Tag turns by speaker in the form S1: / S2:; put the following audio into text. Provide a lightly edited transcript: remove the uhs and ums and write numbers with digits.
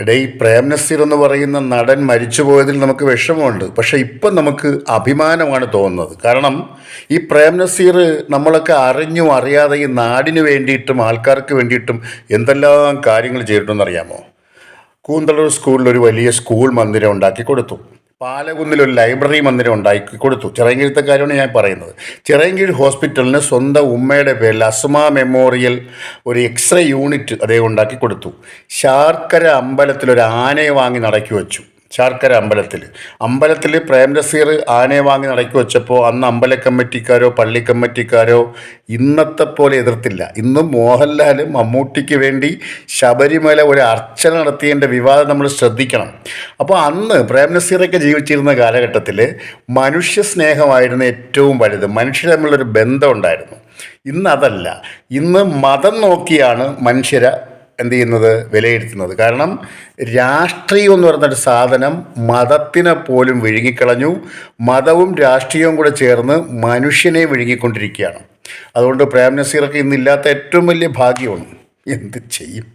S1: എടേ ഈ പ്രേം നസീർ എന്ന് പറയുന്ന നടൻ മരിച്ചുപോയതിൽ നമുക്ക് വിഷമമുണ്ട്. പക്ഷേ ഇപ്പം നമുക്ക് അഭിമാനമാണ് തോന്നുന്നത്. കാരണം ഈ പ്രേം നസീർ നമ്മളൊക്കെ അറിഞ്ഞും അറിയാതെ ഈ നാടിന് വേണ്ടിയിട്ടും ആൾക്കാർക്ക് വേണ്ടിയിട്ടും എന്തെല്ലാം കാര്യങ്ങൾ ചെയ്തിട്ടുണ്ടെന്നറിയാമോ? കൂന്തളൂർ സ്കൂളിൽ ഒരു വലിയ സ്കൂൾ മന്ദിരം ഉണ്ടാക്കി കൊടുത്തു. പാലകുന്നിൽ ഒരു ലൈബ്രറി മന്ദിരം ഉണ്ടാക്കി കൊടുത്തു. ചിറയൻകീഴത്തെ കാര്യമാണ് ഞാൻ പറയുന്നത്. ചിറയൻകീഴ് ഹോസ്പിറ്റലിന് സ്വന്തം ഉമ്മയുടെ പേരിൽ അസുമ മെമ്മോറിയൽ ഒരു എക്സ്റേ യൂണിറ്റ് അദ്ദേഹം ഉണ്ടാക്കി കൊടുത്തു. ശാർക്കര അമ്പലത്തിൽ ഒരു ആനയെ വാങ്ങി നടക്കി വെച്ചു. ശാർക്കര അമ്പലത്തിൽ പ്രേം നസീർ ആനയെ വാങ്ങി നടക്കി വെച്ചപ്പോൾ അന്ന് അമ്പല കമ്മിറ്റിക്കാരോ പള്ളി കമ്മിറ്റിക്കാരോ ഇന്നത്തെ പോലെ എതിർത്തില്ല. ഇന്നും മോഹൻലാൽ മമ്മൂട്ടിക്ക് വേണ്ടി ശബരിമല ഒരു അർച്ചന നടത്തിയതിൻ്റെ വിവാദം നമ്മൾ ശ്രദ്ധിക്കണം. അപ്പോൾ അന്ന് പ്രേം നസീറൊക്കെ ജീവിച്ചിരുന്ന കാലഘട്ടത്തിൽ മനുഷ്യ സ്നേഹമായിരുന്നു ഏറ്റവും വലുത്. മനുഷ്യർ തമ്മിലൊരു ബന്ധം ഉണ്ടായിരുന്നു. ഇന്ന് അതല്ല. ഇന്ന് മതം നോക്കിയാണ് മനുഷ്യരെ എന്ത് ചെയ്യുന്നത്, വിലയിരുത്തുന്നത്. കാരണം രാഷ്ട്രീയം എന്ന് പറയുന്നൊരു സാധനം മതത്തിനെ പോലും വിഴുങ്ങിക്കളഞ്ഞു. മതവും രാഷ്ട്രീയവും കൂടെ ചേർന്ന് മനുഷ്യനെ വിഴുങ്ങിക്കൊണ്ടിരിക്കുകയാണ്. അതുകൊണ്ട് പ്രേം നസീറൊക്കെ ഇന്നില്ലാത്ത ഏറ്റവും വലിയ ഭാഗ്യമാണ്. എന്ത് ചെയ്യും?